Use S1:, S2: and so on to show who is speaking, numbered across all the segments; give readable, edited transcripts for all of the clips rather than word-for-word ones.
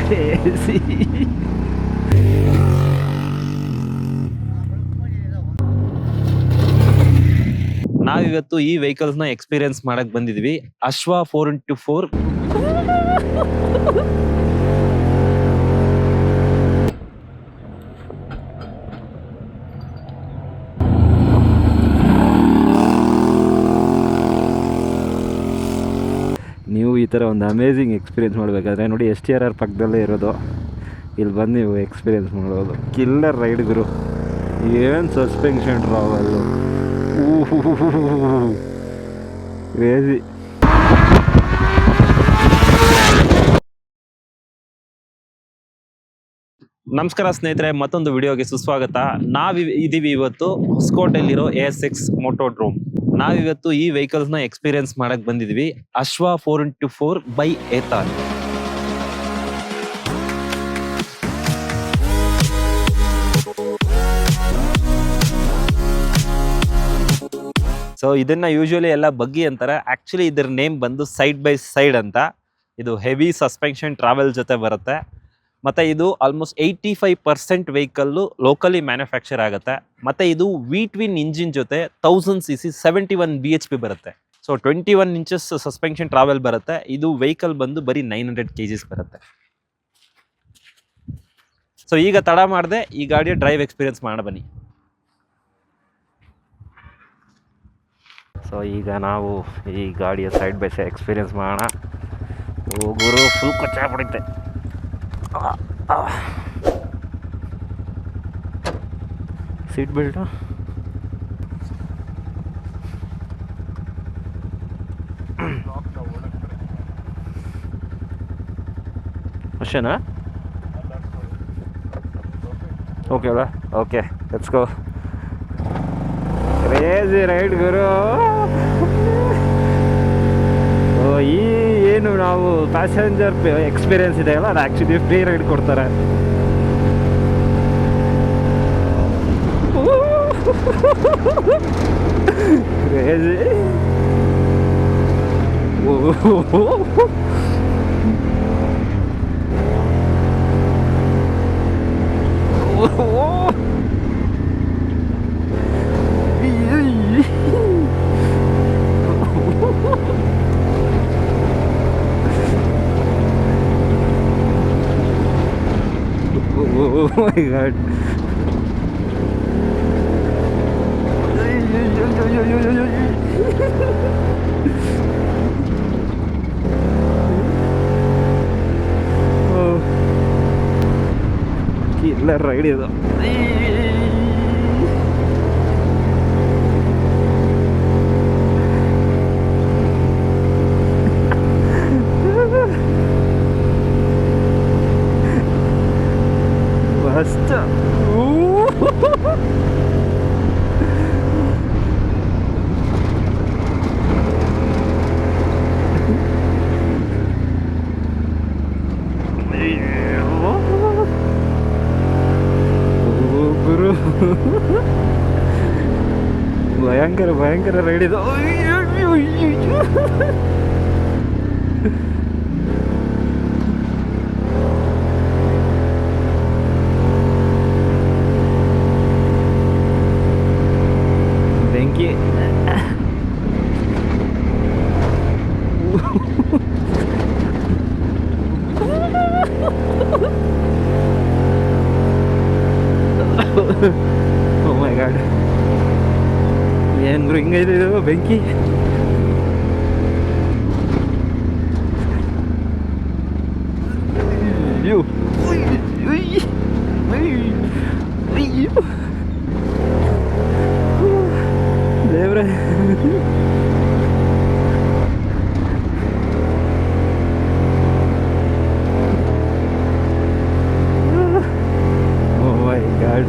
S1: Crazy. ನಾವಿವತ್ತು ಈ vehicles ನ ಎಕ್ಸ್ಪೀರಿಯನ್ಸ್ ಮಾಡಕ್ ಬಂದಿದ್ವಿ. ಅಶ್ವಾ 4x4. ನೀವು ಈ ಥರ ಒಂದು ಅಮೇಝಿಂಗ್ ಎಕ್ಸ್ಪೀರಿಯೆನ್ಸ್ ಮಾಡಬೇಕಾದ್ರೆ ನೋಡಿ STRR ಪಕ್ಕದಲ್ಲೇ ಇರೋದು, ಇಲ್ಲಿ ಬಂದು ನೀವು ಎಕ್ಸ್ಪೀರಿಯೆನ್ಸ್ ಮಾಡೋದು. ಕಿಲ್ಲರ್ ರೈಡ್ ಗುರು, ಏನು ಸಸ್ಪೆನ್ಷನ್ ಟ್ರಾವೆಲ್ಲು, ಕ್ರೇಜಿ. ನಮಸ್ಕಾರ ಸ್ನೇಹಿತರೆ, ಮತ್ತೊಂದು ವಿಡಿಯೋಗೆ ಸುಸ್ವಾಗತ. ಇದೀವಿ ಇವತ್ತು ಹೊಸಕೋಟೆಯಲ್ಲಿರೋ ASX ಮೋಟೋಡ್ರೋಮ್. ನಾವಿವತ್ತು ಈ ವೆಹಿಕಲ್ಸ್ ನ ಎಕ್ಸ್ಪೀರಿಯನ್ಸ್ ಮಾಡಕ್ ಬಂದಿದ್ವಿ. Ashwani 4x4 by ಏತಾನ್. ಸೊ ಇದನ್ನ ಯೂಶುವಲಿ ಎಲ್ಲ ಬಗ್ಗಿ ಅಂತಾರೆ. ಆಕ್ಚುಲಿ ಇದರ ನೇಮ್ ಬಂದು ಸೈಡ್ ಬೈ ಸೈಡ್ ಅಂತ. ಇದು ಹೆವಿ ಸಸ್ಪೆನ್ಷನ್ ಟ್ರಾವೆಲ್ ಜೊತೆ ಬರುತ್ತೆ. ಮತ್ತೆ ಇದು ಆಲ್ಮೋಸ್ಟ್ 85% ವೆಹಿಕಲ್ಲು ಲೋಕಲಿ ಮ್ಯಾನುಫ್ಯಾಕ್ಚರ್ ಆಗುತ್ತೆ. ಮತ್ತೆ ಇದು V-twin ಇಂಜಿನ್ ಜೊತೆ 1000cc 71 bhp ಬರುತ್ತೆ. ಸೊ 21 ಇಂಚಸ್ ಸಸ್ಪೆನ್ಷನ್ ಟ್ರಾವೆಲ್ ಬರುತ್ತೆ. ಇದು ವೆಹಿಕಲ್ ಬಂದು ಬರೀ 900 kgs ಬರುತ್ತೆ. ಸೊ ಈಗ ತಡ ಮಾಡದೆ ಈ ಗಾಡಿಯ ಡ್ರೈವ್ ಎಕ್ಸ್ಪೀರಿಯನ್ಸ್ ಮಾಡ ಬನ್ನಿ. ಸೊ ಈಗ ನಾವು ಈ ಗಾಡಿಯ ಸೈಡ್ ಬೈ ಸೈಡ್ ಎಕ್ಸ್ಪೀರಿಯನ್ಸ್ ಮಾಡೋಣ. ಗುರು ಫುಲ್ ಕೊಚ್ಚ ಬಿಡುತ್ತೆ. ಸೀಟ್ ಬೆಲ್ಟು ಅಷ್ಟೇನಾ? ಓಕೆ ಅಲ್ಲ, okay let's go. Crazy ride ಗುರು. ಈ ಏನು ನಾವು ಪ್ಯಾಸೆಂಜರ್ ಎಕ್ಸ್ಪೀರಿಯನ್ಸ್ ಇದೆಯಲ್ಲ, ಅದು ಆ್ಯಕ್ಚುಲಿ ಫ್ರೀ ರೈಡ್ ಕೊಡ್ತಾರೆ. Crazy. Oh my god. Oh. Killer ride ಇದು. ಮಸ್ತ್. ಗುರು ಭಯಂಕರ ಭಯಂಕರ ರೈಡ್ ಇದು. ಬೆಂಕಿ. Oh my god, ಏನ್ ಗುರು ಹಿಂಗೈತೆ ಇದು ಬೆಂಕಿ. ದೇವ್ರೆ. Oh my god.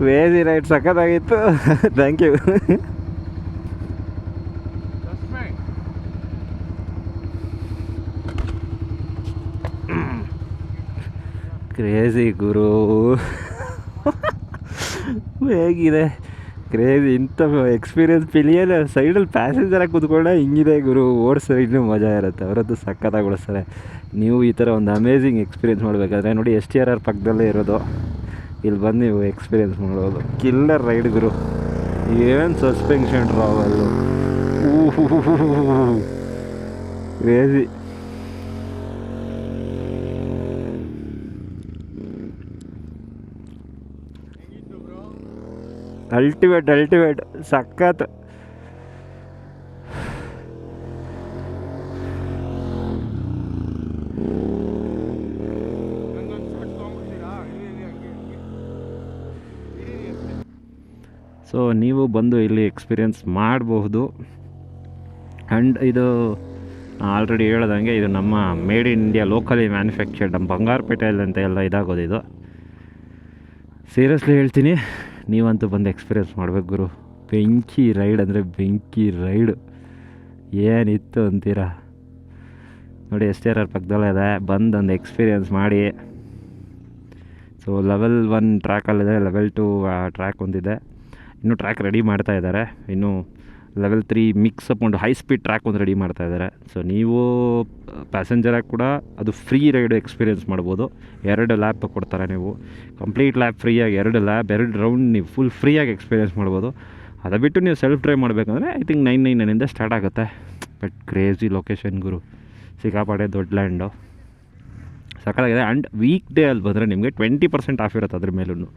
S1: Crazy ride ಸಖತ್ತಾಗಿತ್ತು. Thank you. ಕ್ರೇಜಿ ಗುರು. ಹೇಗಿದೆ ಕ್ರೇಜಿ, ಇಂಥ ಎಕ್ಸ್ಪೀರಿಯನ್ಸ್ ಪಿಲಿಯನ್ ಸೈಡಲ್ಲಿ ಪ್ಯಾಸೆಂಜರಾಗಿ ಕೂತ್ಕೊಂಡೆ ಹಿಂಗಿದೆ ಗುರು. ಓಡಿಸೋ ಇನ್ನೂ ಮಜಾ ಇರುತ್ತೆ, ಅವರದ್ದು ಸಖತ್ತಾಗಿ ಓಡಿಸ್ತಾರೆ. ನೀವು ಈ ಥರ ಒಂದು ಅಮೇಝಿಂಗ್ ಎಕ್ಸ್ಪೀರಿಯೆನ್ಸ್ ಮಾಡಬೇಕಾದ್ರೆ ನೋಡಿ STRR ಪಕ್ಕದಲ್ಲೇ ಇರೋದು, ಇಲ್ಲಿ ಬಂದು ನೀವು ಎಕ್ಸ್ಪೀರಿಯೆನ್ಸ್ ಮಾಡೋದು. ಕಿಲ್ಲರ್ ರೈಡ್ ಗುರು. ಏನು ಸಸ್ಪೆನ್ಷನ್ ಟ್ರಾವೆಲ್ಲು, ಕ್ರೇಜಿ. ಅಲ್ಟಿಮೇಟ್ ಸಖತ್. ಸೊ ನೀವು ಬಂದು ಇಲ್ಲಿ ಎಕ್ಸ್ಪೀರಿಯೆನ್ಸ್ ಮಾಡಬಹುದು. ಆ್ಯಂಡ್ ಇದು ಆಲ್ರೆಡಿ ಹೇಳ್ದಂಗೆ ಇದು ನಮ್ಮ made in India locally manufactured, ನಮ್ಮ ಬಂಗಾರಪೇಟೆಯಲ್ಲಿ ಅಂತ ಎಲ್ಲ ಇದಾಗೋದು ಇದು. ಸೀರಿಯಸ್ಲಿ ಹೇಳ್ತೀನಿ, ನೀವಂತೂ ಬಂದು ಎಕ್ಸ್ಪೀರಿಯೆನ್ಸ್ ಮಾಡಬೇಕು ಗುರು. ಬೆಂಕಿ ರೈಡ್ ಅಂದರೆ ಬೆಂಕಿ ರೈಡು, ಏನಿತ್ತು ಅಂತೀರಾ ನೋಡಿ. STRR ಪಕ್ಕದಲ್ಲೇ ಇದೆ, ಬಂದು ಒಂದು ಎಕ್ಸ್ಪೀರಿಯೆನ್ಸ್ ಮಾಡಿ. ಸೊ ಲೆವೆಲ್ 1 ಟ್ರ್ಯಾಕಲ್ಲಿದೆ, ಲೆವೆಲ್ 2 ಟ್ರ್ಯಾಕ್ ಒಂದಿದೆ, ಇನ್ನೂ ಟ್ರ್ಯಾಕ್ ರೆಡಿ ಮಾಡ್ತಾ ಇದ್ದಾರೆ. ಇನ್ನು ಲೆವೆಲ್ 3 ಮಿಕ್ಸ್ ಅಪ್ ಒಂದು ಹೈ ಸ್ಪೀಡ್ ಟ್ರ್ಯಾಕ್ ಒಂದು ರೆಡಿ ಮಾಡ್ತಾ ಇದ್ದಾರೆ. ಸೊ ನೀವು ಪ್ಯಾಸೆಂಜರಾಗಿ ಕೂಡ ಅದು ಫ್ರೀ ರೈಡ್ ಎಕ್ಸ್ಪೀರಿಯೆನ್ಸ್ ಮಾಡ್ಬೋದು. 2 ಲ್ಯಾಪ್ ಕೊಡ್ತಾರೆ, ನೀವು ಕಂಪ್ಲೀಟ್ ಲ್ಯಾಪ್ ಫ್ರೀಯಾಗಿ 2 ರೌಂಡ್ ನೀವು ಫುಲ್ ಫ್ರೀಯಾಗಿ ಎಕ್ಸ್ಪೀರಿಯೆನ್ಸ್ ಮಾಡ್ಬೋದು. ಅದು ಬಿಟ್ಟು ನೀವು ಸೆಲ್ಫ್ ಡ್ರೈವ್ ಮಾಡಬೇಕಂದ್ರೆ ಐ ಥಿಂಕ್ 999 ಸ್ಟಾರ್ಟ್ ಆಗುತ್ತೆ. ಬಟ್ ಕ್ರೇಜಿ ಲೊಕೇಶನ್ ಗುರು, ಸಿಕ್ಕಾಪಟ್ಟೆ ದೊಡ್ಡ ಲ್ಯಾಂಡು, ಸಕ್ಕತ್ತಾಗಿದೆ. ಆ್ಯಂಡ್ ವೀಕ್ ಡೇ ಅಲ್ಲಿ ಬಂದರೆ ನಿಮಗೆ 20% ಆಫ್ ಇರುತ್ತೆ ಅದ್ರ ಮೇಲೂ.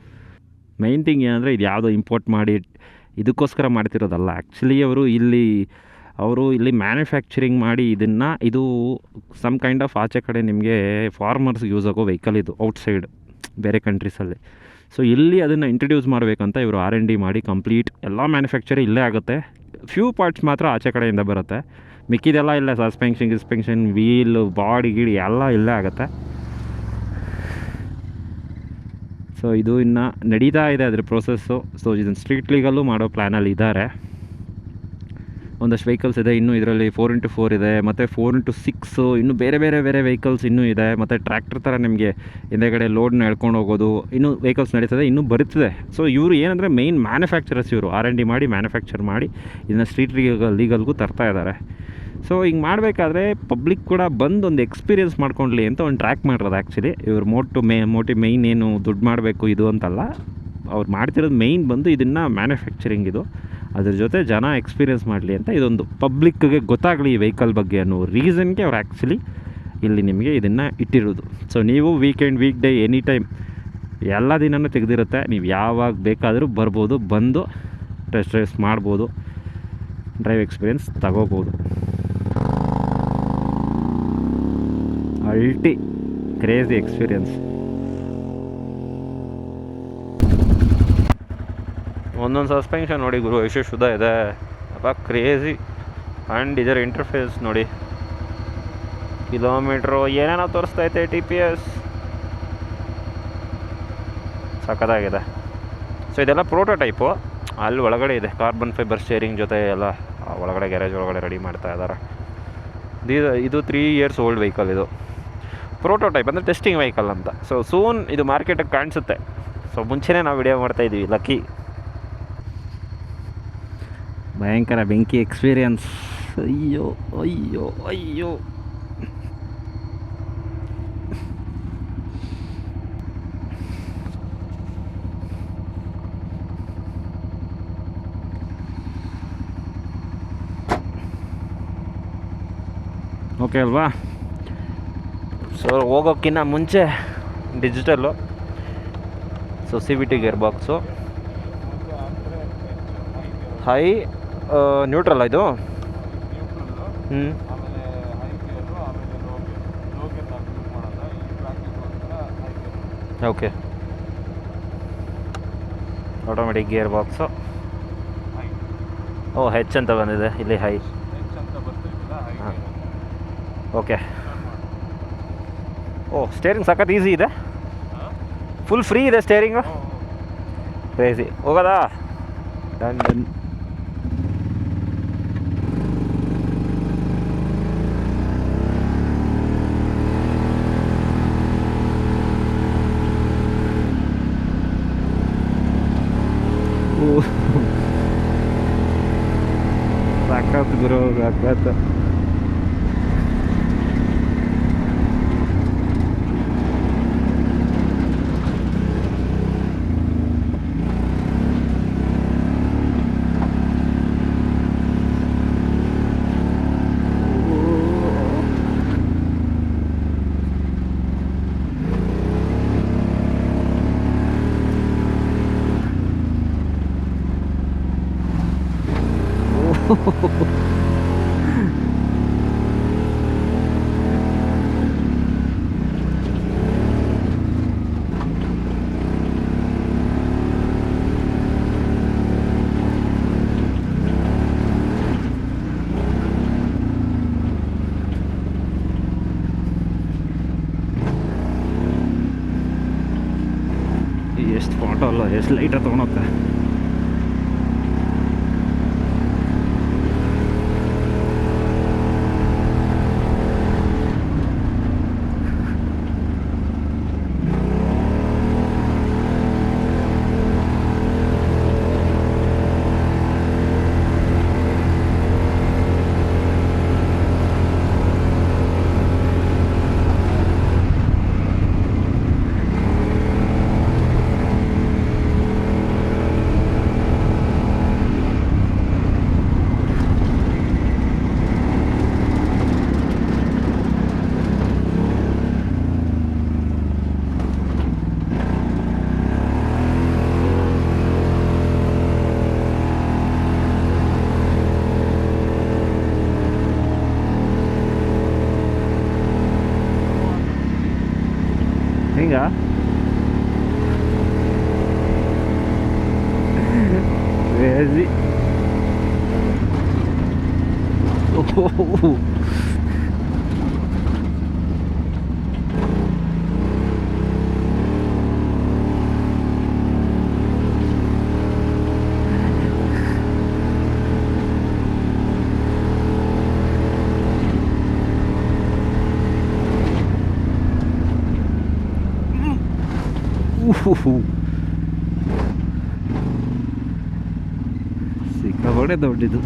S1: ಮೈನ್ ಥಿಂಗ್ ಏನಂದರೆ ಇದು ಯಾವುದೋ ಇಂಪೋರ್ಟ್ ಮಾಡಿ ಇದಕ್ಕೋಸ್ಕರ ಮಾಡ್ತಿರೋದಲ್ಲ. ಆ್ಯಕ್ಚುಲಿ ಅವರು ಇಲ್ಲಿ ಮ್ಯಾನುಫ್ಯಾಕ್ಚರಿಂಗ್ ಮಾಡಿ ಇದು ಸಮ್ ಕೈಂಡ್ ಆಫ್ ಆಚೆ ಕಡೆ ನಿಮಗೆ ಫಾರ್ಮರ್ಸ್ಗೆ ಯೂಸ್ ಆಗೋ ವೆಹಿಕಲ್ ಇದು, ಔಟ್ಸೈಡ್ ಬೇರೆ ಕಂಟ್ರೀಸಲ್ಲಿ. ಸೊ ಇಲ್ಲಿ ಅದನ್ನು ಇಂಟ್ರಡ್ಯೂಸ್ ಮಾಡಬೇಕಂತ ಇವರು R&D ಮಾಡಿ ಕಂಪ್ಲೀಟ್ ಎಲ್ಲ ಮ್ಯಾನುಫ್ಯಾಕ್ಚರ್ ಇಲ್ಲೇ ಆಗುತ್ತೆ. ಫ್ಯೂ ಪಾರ್ಟ್ಸ್ ಮಾತ್ರ ಆಚೆ ಕಡೆಯಿಂದ ಬರುತ್ತೆ, ಮಿಕ್ಕಿದೆಲ್ಲ ಇಲ್ಲೇ. ಸಸ್ಪೆನ್ಷನ್ ವೀಲ್ ಬಾಡಿ ಗಿಡಿ ಎಲ್ಲ ಇಲ್ಲೇ ಆಗುತ್ತೆ. ಸೊ ಇದು ಇನ್ನು ನಡೀತಾ ಇದೆ ಅದ್ರ ಪ್ರೋಸೆಸ್ಸು. ಸೊ ಇದನ್ನು ಸ್ಟ್ರೀಟ್ ಲೀಗಲ್ಲೂ ಮಾಡೋ ಪ್ಲ್ಯಾನಲ್ಲಿ ಇದ್ದಾರೆ. ಒಂದಷ್ಟು ವೆಹಿಕಲ್ಸ್ ಇದೆ ಇನ್ನೂ ಇದರಲ್ಲಿ. 4x4 ಇದೆ, ಮತ್ತು 4x6 ಇನ್ನೂ ಬೇರೆ ವೆಹಿಕಲ್ಸ್ ಇನ್ನೂ ಇದೆ. ಮತ್ತು ಟ್ರ್ಯಾಕ್ಟರ್ ಥರ ನಿಮಗೆ ಹಿಂದೆಗಡೆ ಲೋಡ್ನ ಎಳ್ಕೊಂಡು ಹೋಗೋದು ಇನ್ನೂ ವೆಹಿಕಲ್ಸ್ ನಡೀತದೆ, ಇನ್ನೂ ಬರುತ್ತದೆ. ಸೊ ಇವರು ಏನಂದರೆ ಮೇಯ್ನ್ ಮ್ಯಾನುಫ್ಯಾಕ್ಚರರ್ಸ್ ಇವರು. R&D ಮಾಡಿ ಮ್ಯಾನುಫ್ಯಾಕ್ಚರ್ ಮಾಡಿ ಇದನ್ನು ಸ್ಟ್ರೀಟ್ ಲೀಗಲ್ಗೂ ತರ್ತಾ ಇದ್ದಾರೆ. ಸೊ ಹಿಂಗೆ ಮಾಡಬೇಕಾದ್ರೆ ಪಬ್ಲಿಕ್ ಕೂಡ ಬಂದು ಒಂದು ಎಕ್ಸ್ಪೀರಿಯೆನ್ಸ್ ಮಾಡ್ಕೊಳ್ಳಿ ಅಂತ ಒಂದು ಟ್ರ್ಯಾಕ್ ಮಾಡಿರೋದು. ಆ್ಯಕ್ಚುಲಿ ಇವ್ರ ಮೋಟಿವ್ ಮೇಯ್ನ್ ಏನು ದುಡ್ಡು ಮಾಡಬೇಕು ಇದು ಅಂತಲ್ಲ, ಅವ್ರು ಮಾಡ್ತಿರೋದು ಮೇಯ್ನ್ ಬಂದು ಇದನ್ನು ಮ್ಯಾನುಫ್ಯಾಕ್ಚರಿಂಗ್ ಇದು, ಅದ್ರ ಜೊತೆ ಜನ ಎಕ್ಸ್ಪೀರಿಯೆನ್ಸ್ ಮಾಡಲಿ ಅಂತ, ಇದೊಂದು ಪಬ್ಲಿಕ್ಗೆ ಗೊತ್ತಾಗಲಿ ಈ ವೆಹಿಕಲ್ ಬಗ್ಗೆ ಅನ್ನೋ ರೀಸನ್ಗೆ ಅವ್ರು ಆ್ಯಕ್ಚುಲಿ ಇಲ್ಲಿ ನಿಮಗೆ ಇದನ್ನು ಇಟ್ಟಿರೋದು. ಸೊ ನೀವು weekend weak day any time ಎಲ್ಲ ದಿನವೂ ತೆಗೆದಿರುತ್ತೆ, ನೀವು ಯಾವಾಗ ಬೇಕಾದರೂ ಬರ್ಬೋದು, ಬಂದು ಟೆಸ್ಟ್ ಡ್ರೈವ್ಸ್ ಮಾಡ್ಬೋದು, ಡ್ರೈವ್ ಎಕ್ಸ್ಪೀರಿಯೆನ್ಸ್ ತಗೋಬೋದು. ಅಲ್ಟಿ ಕ್ರೇಜಿ ಎಕ್ಸ್ಪೀರಿಯೆನ್ಸ್. ಒಂದೊಂದು ಸಸ್ಪೆನ್ಷನ್ ನೋಡಿ ಗುರು, ಎಷ್ಟು ಶುದ್ಧ ಇದೆ ಅಪ್ಪ, ಕ್ರೇಜಿ. ಆ್ಯಂಡ್ ಇದರ ಇಂಟರ್ಫೇಸ್ ನೋಡಿ, ಕಿಲೋಮೀಟ್ರು ಏನೇನೋ ತೋರಿಸ್ತೈತೆ, TPS ಸಕ್ಕತ್ತಾಗಿದೆ. ಸೊ ಇದೆಲ್ಲ ಪ್ರೋಟೋಟೈಪು, ಅಲ್ಲಿ ಒಳಗಡೆ ಇದೆ ಕಾರ್ಬನ್ ಫೈಬರ್ ಸ್ಟೇರಿಂಗ್ ಜೊತೆ ಎಲ್ಲ ಒಳಗಡೆ ಗ್ಯಾರೇಜ್ ಒಳಗಡೆ ರೆಡಿ ಮಾಡ್ತಾ ಇದ್ದಾರೆ. ಇದು 3 years ಓಲ್ಡ್ ವೆಹಿಕಲ್, ಇದು ಪ್ರೋಟೋಟೈಪ್ ಅಂದರೆ ಟೆಸ್ಟಿಂಗ್ ವೆಹಿಕಲ್ ಅಂತ. ಸೊ ಸೂನ್ ಇದು ಮಾರ್ಕೆಟಿಗೆ ಕಾಣಿಸುತ್ತೆ. ಸೊ ಮುಂಚೆನೇ ನಾವು ವಿಡಿಯೋ ಮಾಡ್ತಾಯಿದ್ದೀವಿ, ಲಕ್ಕಿ. ಭಯಂಕರ ಬೆಂಕಿ ಎಕ್ಸ್ಪೀರಿಯನ್ಸ್. ಅಯ್ಯೋ ಅಯ್ಯೋ ಅಯ್ಯೋ. ಓಕೆ ಅಲ್ವಾ? ಸೊ ಹೋಗೋಕ್ಕಿಂತ ಮುಂಚೆ digital, so CVT gear box, high neutral ಇದು. Okay, automatic gear box. O H ಅಂತ ಬಂದಿದೆ ಇಲ್ಲಿ, ಹೈ. ಹಾಂ ಓಕೆ. ಓ ಸ್ಟೇರಿಂಗ್ ಸಖತ್ ಈಸಿ ಇದೆ, ಫುಲ್ ಫ್ರೀ ಇದೆ ಸ್ಟೇರಿಂಗು. ಕ್ರೇಜಿ. ಹೋಗೋದಾ? Done done. ಸಾಕಾತ್ ಗುರು, ಸಾಕಾತ್. ಎಷ್ಟು ಫೋಟೋ ಅಲ್ಲ, ಎಷ್ಟು ಲೈಟಾಗಿ ತೊಗೊಳತ್ತೆ. ಹಿಂಗ ಕ್ರೇಜಿ. ಸಿಕ್ಕಾಪಟ್ಟೆ ದೊಡ್ಡದು.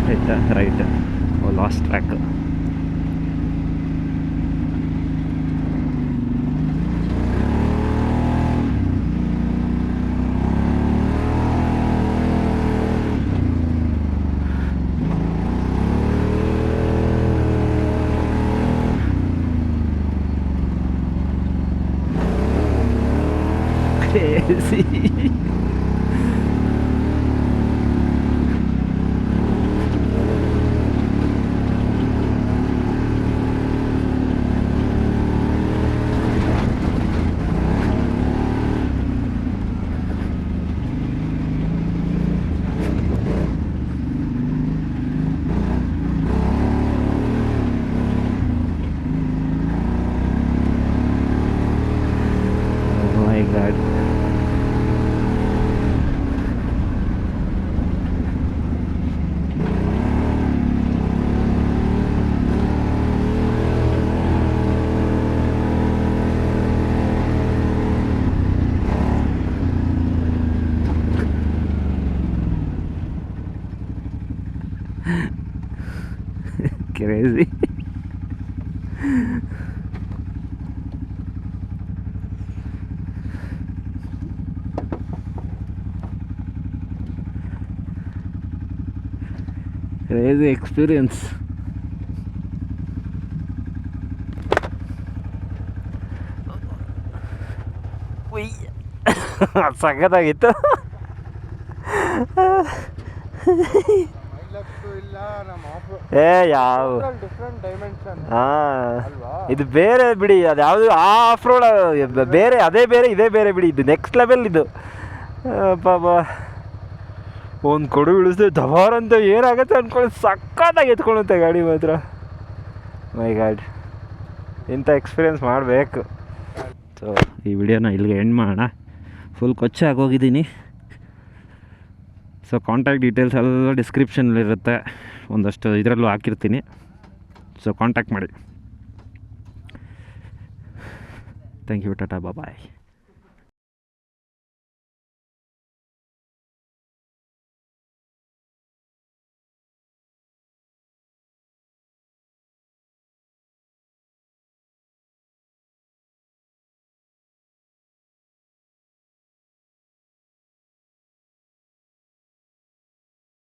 S1: ಆಯ್ತಾ? Right. Last track. Crazy. Oh my God. Crazy. Crazy experience. ಸಖತ್ತಾಗಿತ್ತು. ಏ ಯಾವ ಇದು ಬೇರೆ ಬಿಡಿ, ಅದು ಯಾವುದು ಆ ಆಫ್ ರೋಡ್ ಬೇರೆ, ಅದೇ ಬೇರೆ ಇದೇ ಬೇರೆ ಬಿಡಿ. ಇದು ನೆಕ್ಸ್ಟ್ ಲೆವೆಲ್ ಇದು. ಪಾಪ ಒಂದು ಕೊಡು ಇಳಿಸ್ದೆ ದವಾರ್ ಅಂತ ಏನಾಗುತ್ತೆ ಅಂದ್ಕೊಂಡು ಸಕ್ಕತ್ತಾಗಿ ಎತ್ಕೊಳುತ್ತೆ ಗಾಡಿ ಮಾತ್ರ. ಮೈ ಗಾಡ್, ಇಂಥ ಎಕ್ಸ್ಪೀರಿಯೆನ್ಸ್ ಮಾಡಬೇಕು. ಸೊ ಈ ವಿಡಿಯೋನ ಇಲ್ಲಿಗೆ ಎಂಡ್ ಮಾಡೋಣ. ಫುಲ್ ಕೊಚ್ಚೆ ಆಗೋಗಿದ್ದೀನಿ. ಸೊ ಕಾಂಟ್ಯಾಕ್ಟ್ ಡೀಟೇಲ್ಸ್ ಎಲ್ಲ ಡಿಸ್ಕ್ರಿಪ್ಷನಲ್ಲಿರುತ್ತೆ, ಒಂದಷ್ಟು ಇದರಲ್ಲೂ ಹಾಕಿರ್ತೀನಿ. ಸೊ ಕಾಂಟ್ಯಾಕ್ಟ್ ಮಾಡಿ. Thank you, tata, bye.